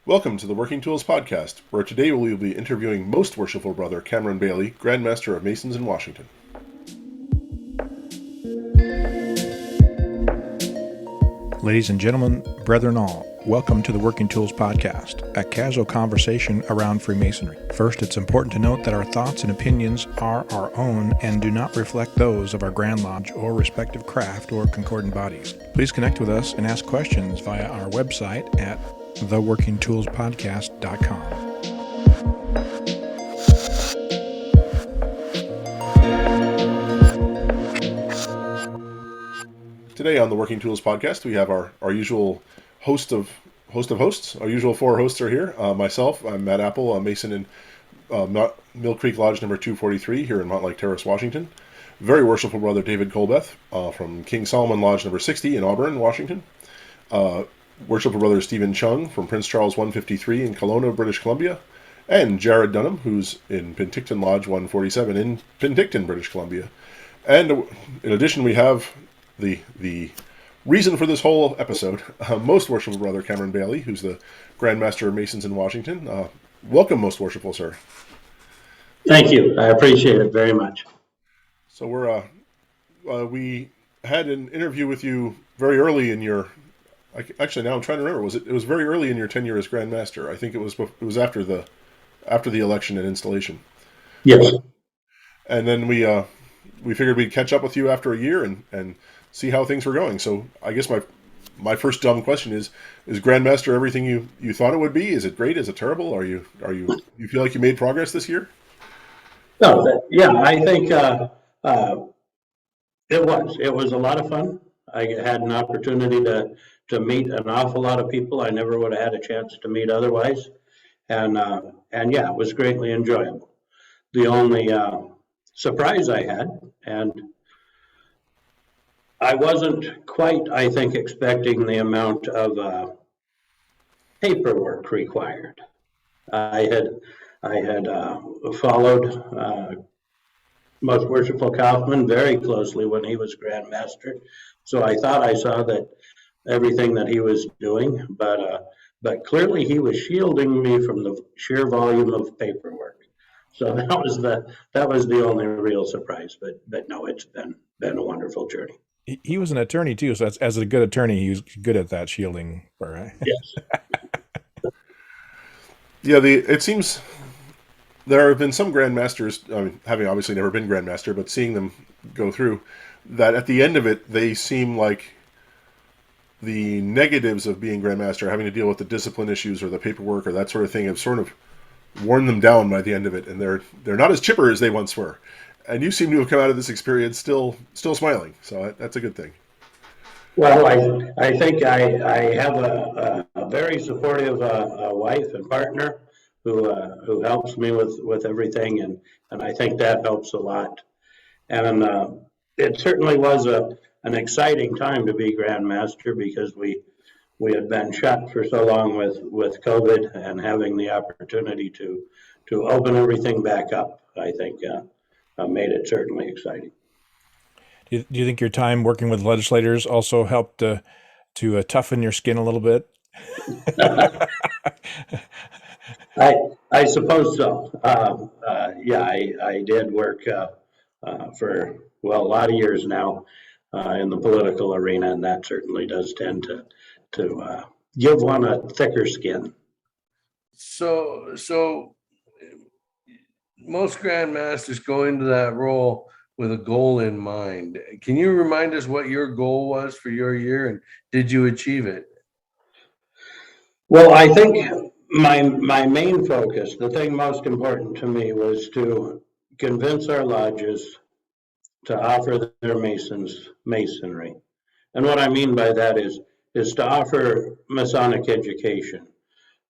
Welcome to the Working Tools Podcast, where today we will be interviewing Most Worshipful Brother Cameron Bailey, Grand Master of Masons in Washington. Ladies and gentlemen, brethren all, welcome to the Working Tools Podcast, a casual conversation around Freemasonry. First, it's important to note that our thoughts and opinions are our own and do not reflect those of our Grand Lodge or respective craft or concordant bodies. Please connect with us and ask questions via our website at theworkingtoolspodcast.com. Today on the Working Tools Podcast, we have our usual host of hosts. Our usual four hosts are here. Myself, I'm Matt Appel, a Mason in Mill Creek Lodge number 243 here in Montlake Terrace, Washington. Very worshipful brother David Colbeth from King Solomon Lodge number 60 in Auburn, Washington. Worshipful brother Stephen Chung from Prince Charles 153 in Kelowna, British Columbia. And Jarrod Dunham, who's in Penticton Lodge 147 in Penticton, British Columbia. And in addition, we have the reason for this whole episode, Most Worshipful Brother Cameron Bailey, who's the Grand Master of Masons in Washington. Welcome, Most Worshipful Sir. Thank you. I appreciate it very much. So we had an interview with you very early in your. Actually, now I'm trying to remember. It was very early in your tenure as Grand Master. I think it was after the election and installation. Yes. And then we figured we'd catch up with you after a year and see how things were going. So I guess my first dumb question is Grand Master everything you thought it would be? Is it great? Is it terrible? You feel like you made progress this year? No, I think it was a lot of fun. I had an opportunity to meet an awful lot of people I never would have had a chance to meet otherwise. And yeah, it was greatly enjoyable. The only surprise I had, and I wasn't quite, I think, expecting the amount of paperwork required. I had followed Most Worshipful Kaufman very closely when he was Grand Master, so I thought I saw that everything that he was doing, but clearly he was shielding me from the sheer volume of paperwork. So that was the only real surprise. But no, it's been a wonderful journey. He was an attorney too, so as a good attorney, he was good at that shielding part, right? Yes. Yeah, it seems there have been some Grand Masters, having obviously never been Grand Master, but seeing them go through, that at the end of it, they seem like the negatives of being Grand Master, having to deal with the discipline issues or the paperwork or that sort of thing, have sort of worn them down by the end of it, and they're not as chipper as they once were. And you seem to have come out of this experience still smiling, so that's a good thing. Well, I think I have a very supportive wife and partner who helps me with everything, and I think that helps a lot. And it certainly was an exciting time to be Grand Master because we had been shut for so long with COVID, and having the opportunity to open everything back up, I think made it certainly exciting. Do you think your time working with legislators also helped to toughen your skin a little bit? I suppose so. I did work for a lot of years now in the political arena, and that certainly does tend to give one a thicker skin. So most Grand Masters go into that role with a goal in mind. Can you remind us what your goal was for your year, and did you achieve it? Well, I think my main focus, the thing most important to me, was to convince our lodges to offer their Masons Masonry. And what I mean by that is to offer Masonic education,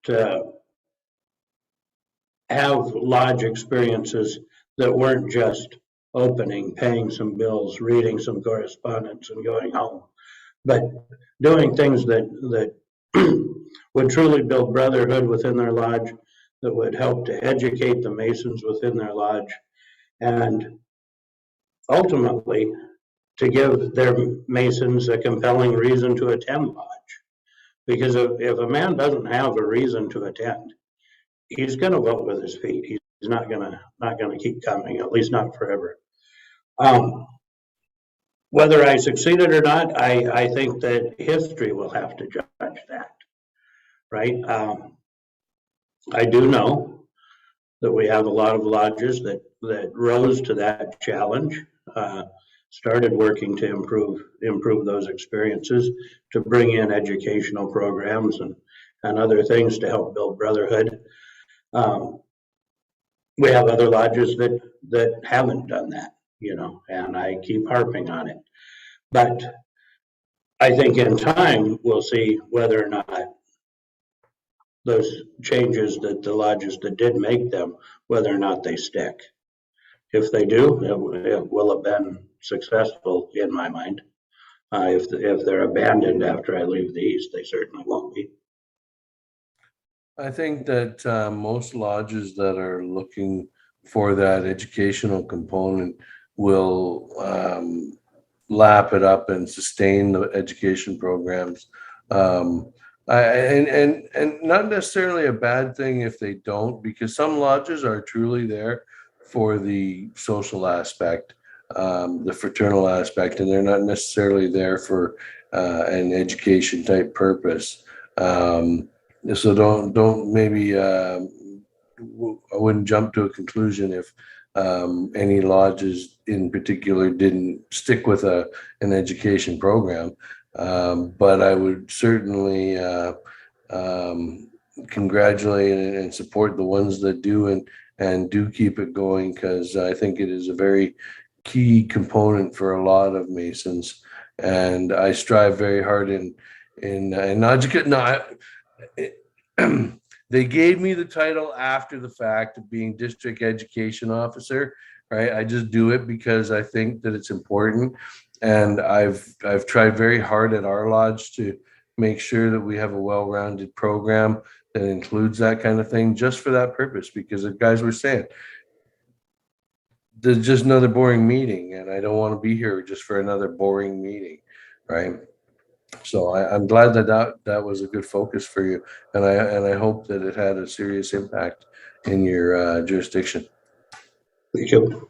to have lodge experiences that weren't just opening, paying some bills, reading some correspondence, and going home, but doing things that would truly build brotherhood within their lodge, that would help to educate the Masons within their lodge, and ultimately to give their Masons a compelling reason to attend lodge. Because if a man doesn't have a reason to attend, he's going to vote with his feet. He's not gonna keep coming, at least not forever. Whether I succeeded or not, I think that history will have to judge that, right? I do know that we have a lot of lodges that rose to that challenge, started working to improve those experiences, to bring in educational programs and other things to help build brotherhood. We have other lodges that haven't done that, and I keep harping on it. But I think in time we'll see whether or not those changes that the lodges that did make them, whether or not they stick. If they do, it will have been successful in my mind. If they're abandoned after I leave the East, they certainly won't be. I think that most lodges that are looking for that educational component will lap it up and sustain the education programs. And not necessarily a bad thing if they don't, because some lodges are truly there for the social aspect, the fraternal aspect, and they're not necessarily there for an education type purpose. So don't maybe I wouldn't jump to a conclusion if any lodges in particular didn't stick with an education program. But I would certainly congratulate and support the ones that do and do keep it going, because I think it is a very key component for a lot of Masons. And I strive very hard in not just they gave me the title after the fact of being district education officer, right? I just do it because I think that it's important. And I've tried very hard at our lodge to make sure that we have a well-rounded program that includes that kind of thing, just for that purpose, because the guys were saying, there's just another boring meeting, and I don't want to be here just for another boring meeting, right? So I'm glad that was a good focus for you, and I hope that it had a serious impact in your jurisdiction. Thank you.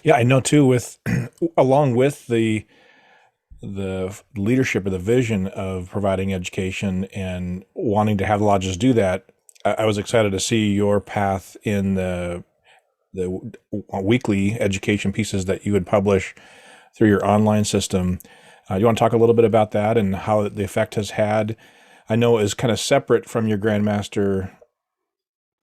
Yeah, I know too. With along with the leadership or the vision of providing education and wanting to have lodges do that, I was excited to see your path in the weekly education pieces that you would publish through your online system. You want to talk a little bit about that and how the effect has had? I know it is kind of separate from your Grandmaster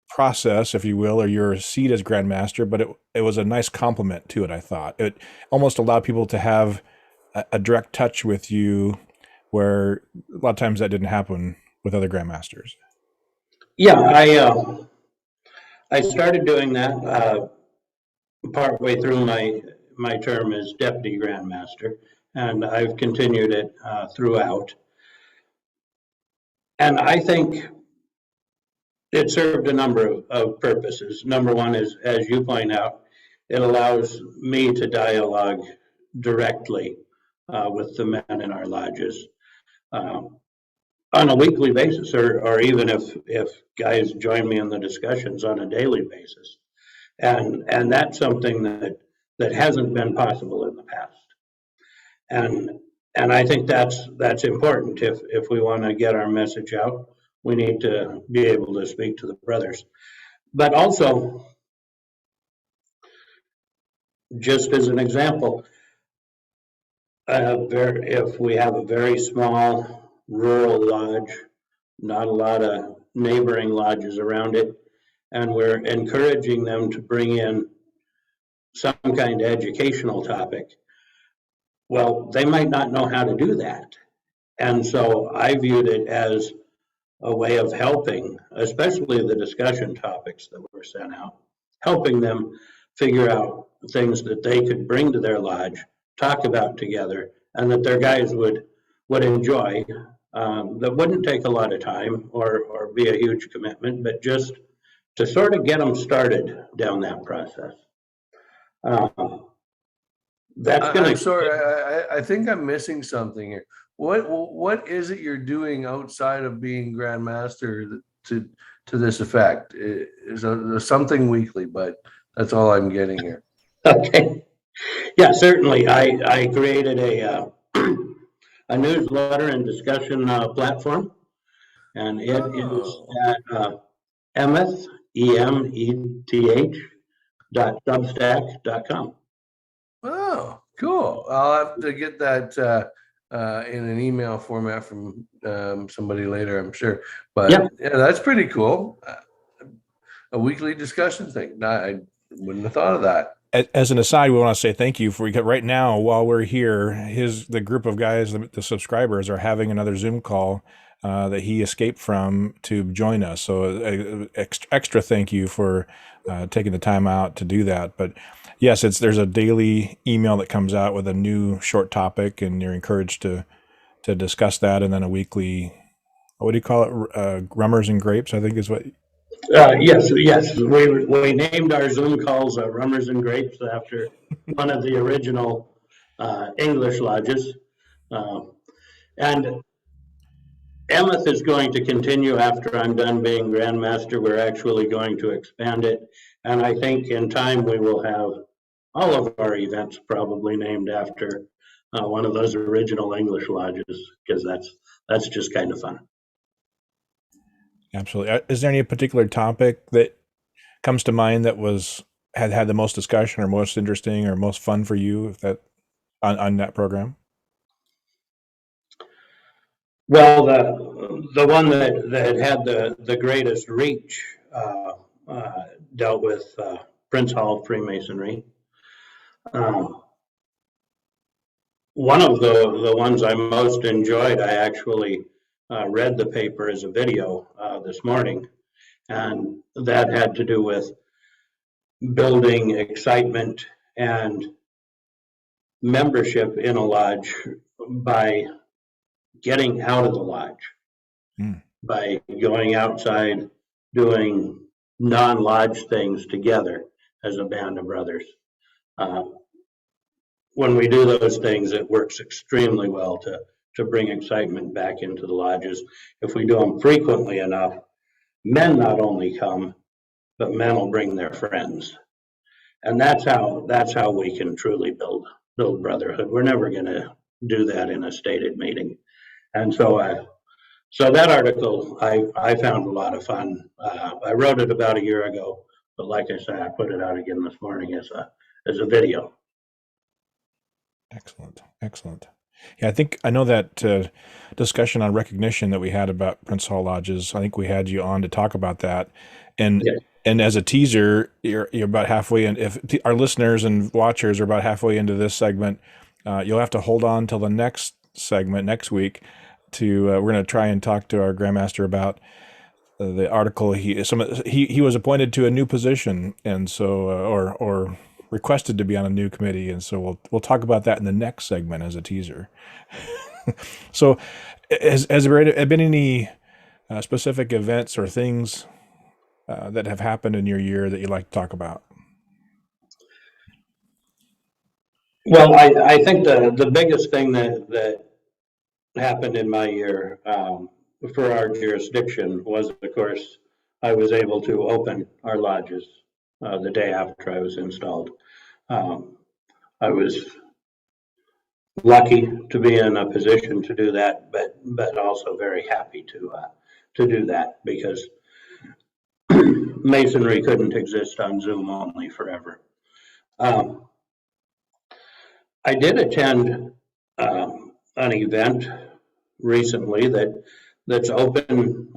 process, if you will, or your seat as Grandmaster, but it was a nice complement to it, I thought. It almost allowed people to have a direct touch with you, where a lot of times that didn't happen with other Grandmasters. Yeah, I started doing that partway through my term as Deputy Grandmaster, and I've continued it throughout. And I think it served a number of purposes. Number one is, as you point out, it allows me to dialogue directly with the men in our lodges on a weekly basis, or even if guys join me in the discussions on a daily basis. And that's something that hasn't been possible in the past. And I think that's important. If we want to get our message out, we need to be able to speak to the brothers. But also, just as an example, if we have a very small rural lodge, not a lot of neighboring lodges around it, and we're encouraging them to bring in some kind of educational topic, well, they might not know how to do that. And so I viewed it as a way of helping, especially the discussion topics that were sent out, helping them figure out things that they could bring to their lodge, talk about together, and that their guys would enjoy. That wouldn't take a lot of time or be a huge commitment, but just to sort of get them started down that process. I'm sorry, I think I'm missing something here. what is it you're doing outside of being Grand Master to this effect? Is there something weekly, but that's all I'm getting here. Okay. Yeah, certainly. I created a a newsletter and discussion platform, and it is Oh, at emeth, EMETH .substack.com. oh, cool. I'll have to get that in an email format from somebody later, I'm sure. But Yep. yeah, that's pretty cool. A weekly discussion thing. I wouldn't have thought of that. As an aside, we want to say thank you for, because right now while we're here, the group of guys, the subscribers, are having another Zoom call that he escaped from to join us. So extra thank you for taking the time out to do that. But yes, there's a daily email that comes out with a new short topic, and you're encouraged to discuss that, and then a weekly, what do you call it? Rummers and grapes, I think is what. Yes, yes. We named our Zoom calls Rummers and Grapes after one of the original English lodges. And Emeth is going to continue after I'm done being Grand Master. We're actually going to expand it. And I think in time we will have all of our events probably named after one of those original English lodges, because that's just kind of fun. Absolutely. Is there any particular topic that comes to mind that had the most discussion or most interesting or most fun for you on that program? Well, the one that had the greatest reach dealt with Prince Hall Freemasonry. One of the ones I most enjoyed, I actually read the paper as a video this morning, and that had to do with building excitement and membership in a lodge by getting out of the lodge, by going outside, doing non-lodge things together as a band of brothers. When we do those things, it works extremely well to bring excitement back into the lodges. If we do them frequently enough, men not only come, but men will bring their friends. And that's how we can truly build brotherhood. We're never going to do that in a stated meeting. And so that article I found a lot of fun. I wrote it about a year ago, but like I said, I put it out again this morning as a video. Excellent. Yeah, I know that discussion on recognition that we had about Prince Hall lodges. I think we had you on to talk about that, and Yes. and as a teaser, you're about halfway in. If our listeners and watchers are about halfway into this segment, you'll have to hold on till the next segment next week. We're going to try and talk to our Grandmaster about the article. He was appointed to a new position, and so or requested to be on a new committee, and so we'll talk about that in the next segment as a teaser. So, has there been any specific events or things that have happened in your year that you'd like to talk about? Well, I think the biggest thing that happened in my year for our jurisdiction was, of course, I was able to open our lodges the day after I was installed. I was lucky to be in a position to do that, but also very happy to do that, because Masonry couldn't exist on Zoom only forever. I did attend an event recently that's open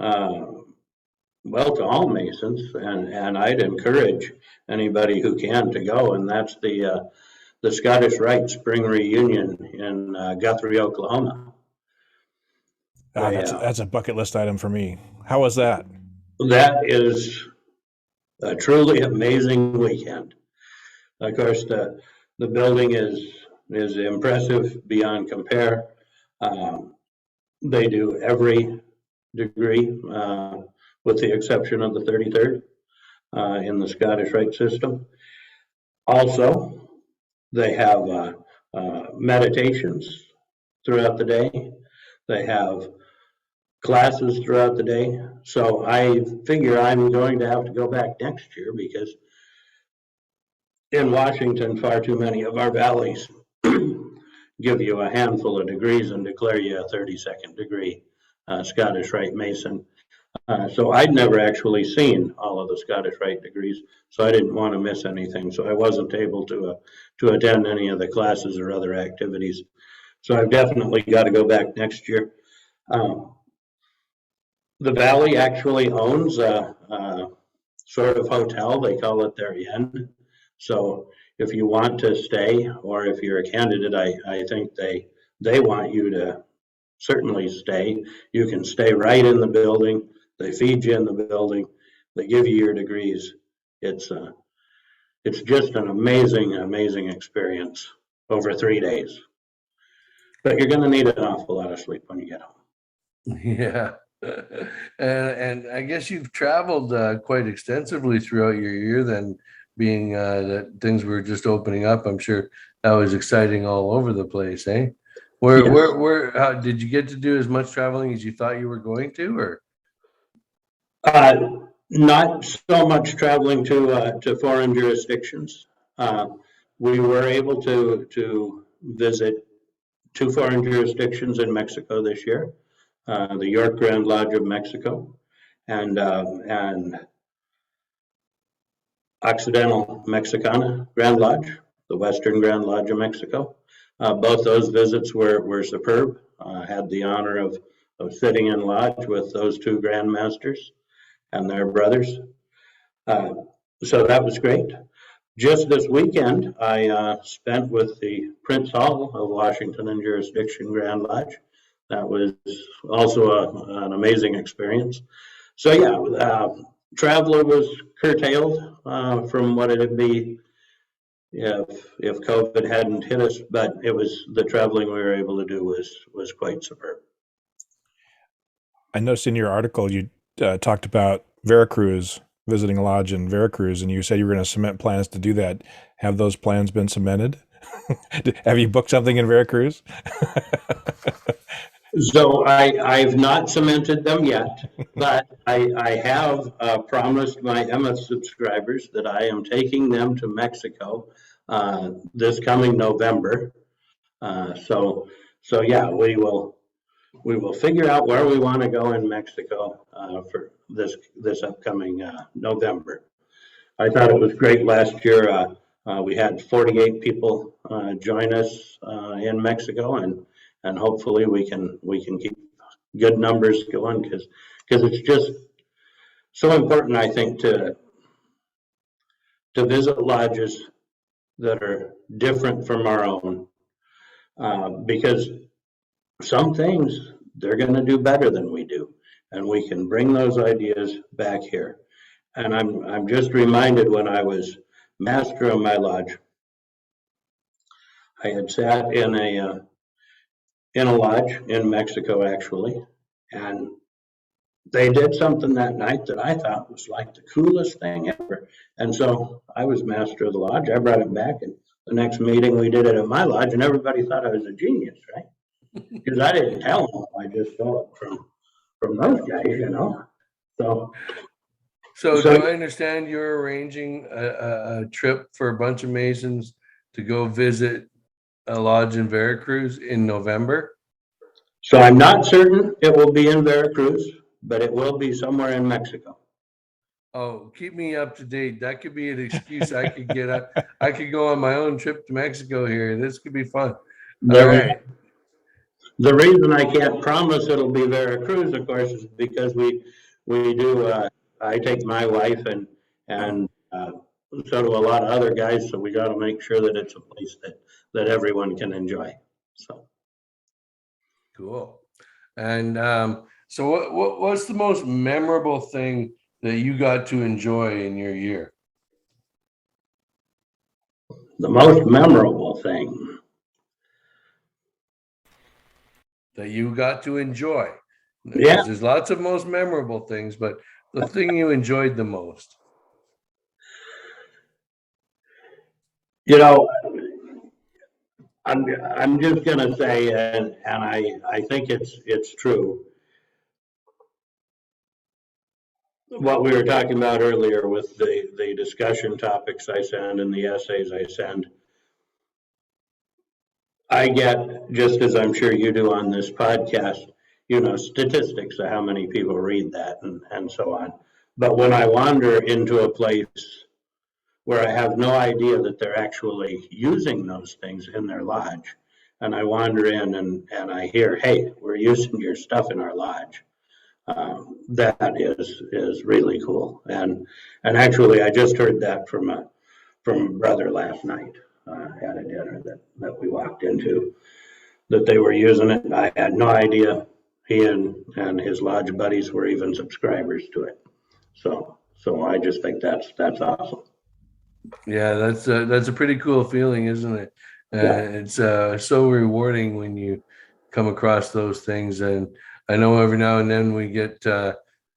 well to all Masons, and I'd encourage anybody who can to go, and that's the Scottish Rite Spring Reunion in Guthrie, Oklahoma. That's a bucket list item for me. How was that? That is a truly amazing weekend. Of course, the building is impressive beyond compare. They do every degree, with the exception of the 33rd, in the Scottish Rite system. Also, they have meditations throughout the day. They have classes throughout the day. So I figure I'm going to have to go back next year because in Washington, far too many of our valleys give you a handful of degrees and declare you a 32nd degree Scottish Rite Mason. So I'd never actually seen all of the Scottish Rite degrees, so I didn't want to miss anything. So I wasn't able to attend any of the classes or other activities. So I've definitely got to go back next year. The Valley actually owns a sort of hotel. They call it their inn. So if you want to stay, or if you're a candidate, I think they want you to certainly stay. You can stay right in the building. They feed you in the building. They give you your degrees. It's just an amazing experience over 3 days. But you're going to need an awful lot of sleep when you get home. Yeah. And I guess you've traveled quite extensively throughout your year then, being that things were just opening up. I'm sure that was exciting all over the place, eh? Where did you get to do as much traveling as you thought you were going to, or? Not so much traveling to foreign jurisdictions. We were able to visit 2 foreign jurisdictions in Mexico this year. The York Grand Lodge of Mexico and Occidental Mexicana Grand Lodge, the Western Grand Lodge of Mexico. Both those visits were superb. Had the honor of sitting in lodge with those 2 Grand Masters and their brothers. So that was great. Just this weekend, I spent with the Prince Hall of Washington and Jurisdiction Grand Lodge. That was also an amazing experience. So yeah, travel was curtailed from what it'd be if COVID hadn't hit us, but it was the traveling we were able to do was quite superb. I noticed in your article you talked about Veracruz, visiting a lodge in Veracruz, and you said you were going to cement plans to do that. Have those plans been cemented? Have you booked something in Veracruz? So I've not cemented them yet, but I have promised my MS subscribers that I am taking them to Mexico this coming November. So yeah, we will figure out where we want to go in Mexico for this upcoming November. I thought it was great last year. We had 48 people join us in Mexico, and hopefully we can keep good numbers going because it's just so important, I think, to visit lodges that are different from our own, because some things they're going to do better than we do, and we can bring those ideas back here. And I'm just reminded when I was master of my lodge, I had sat in a lodge in Mexico actually, and they did something that night that I thought was like the coolest thing ever. And so I was master of the lodge. I brought it back, and the next meeting we did it at my lodge, and everybody thought I was a genius, right? Because I didn't tell them. I just saw it from those guys, you know. So do I understand you're arranging a trip for a bunch of Masons to go visit a lodge in Veracruz in November? So I'm not certain it will be in Veracruz, but it will be somewhere in Mexico. Oh, keep me up to date. That could be an excuse I could get up. I could go on my own trip to Mexico here. This could be fun. All right. The reason I can't promise it'll be Veracruz, of course, is because we do. I take my wife and so do a lot of other guys. So we got to make sure that it's a place that everyone can enjoy. So cool. And so what's the most memorable thing that you got to enjoy in your year? The most memorable thing that you got to enjoy. Yeah. There's lots of most memorable things, but the thing you enjoyed the most. You know, I'm just going to say, and I think it's true. What we were talking about earlier with the discussion topics I send and the essays I send, I get, just as I'm sure you do on this podcast, statistics of how many people read that and so on. But when I wander into a place where I have no idea that they're actually using those things in their lodge, and I wander in and I hear, hey, we're using your stuff in our lodge. That is really cool. And actually, I just heard that from a brother last night at a dinner that we walked into, that they were using it. I had no idea he and his lodge buddies were even subscribers to it. So I just think that's awesome. Yeah, that's a pretty cool feeling, isn't it? Yeah. It's so rewarding when you come across those things, and I know every now and then we get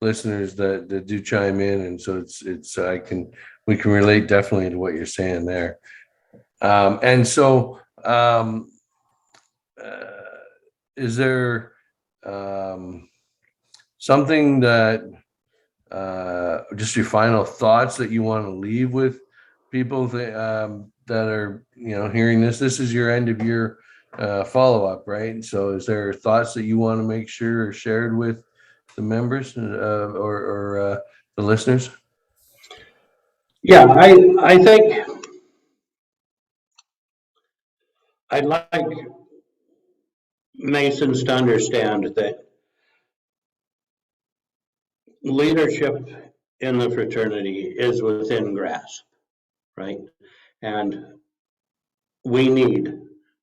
listeners that do chime in, and so we can relate definitely to what you're saying there. And so, is there something that just your final thoughts that you want to leave with people that are hearing this? This is your end of year follow-up, right? So is there thoughts that you want to make sure are shared with the members or the listeners? Yeah, I think I'd like Masons to understand that leadership in the fraternity is within grasp, right? And we need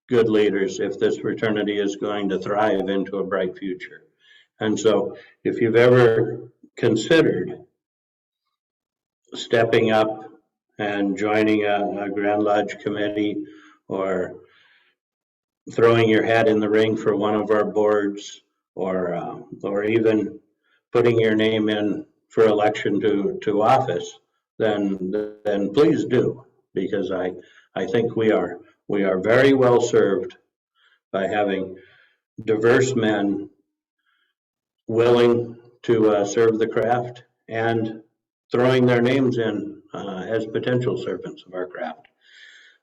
good leaders if this fraternity is going to thrive into a bright future. And so if you've ever considered stepping up and joining a Grand Lodge committee, or throwing your hat in the ring for one of our boards, or even putting your name in for election to office, then please do, because I think we are very well served by having diverse men willing to serve the craft and throwing their names in as potential servants of our craft.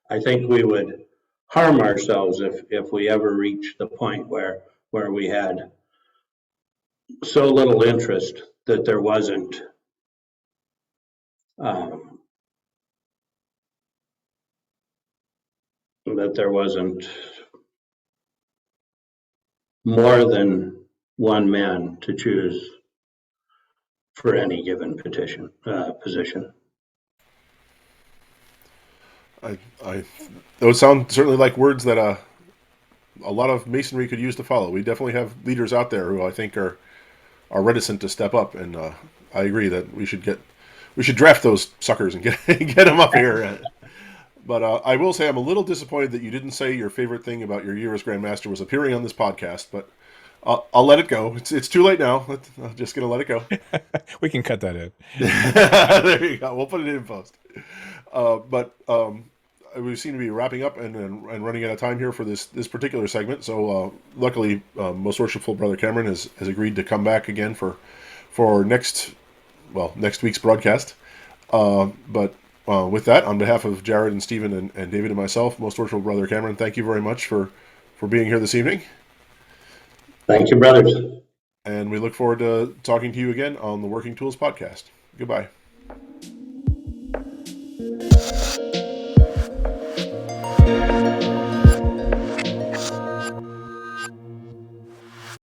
I think we would harm ourselves if we ever reach the point where we had so little interest that there wasn't more than one man to choose for any given position. Those sound certainly like words that a lot of Masonry could use to follow. We definitely have leaders out there who I think are reticent to step up, and I agree that we should draft those suckers and get them up here. But I will say I'm a little disappointed that you didn't say your favorite thing about your year as Grand Master was appearing on this podcast, but I'll let it go. It's too late now. I'm just going to let it go. We can cut that in. There you go. We'll put it in post. But we seem to be wrapping up and running out of time here for this particular segment. So luckily, Most Worshipful Brother Cameron has agreed to come back again for next week's broadcast. But with that, on behalf of Jarrod and Stephen and David and myself, Most Worshipful Brother Cameron, thank you very much for being here this evening. Thank you, brothers. And we look forward to talking to you again on the Working Tools podcast. Goodbye.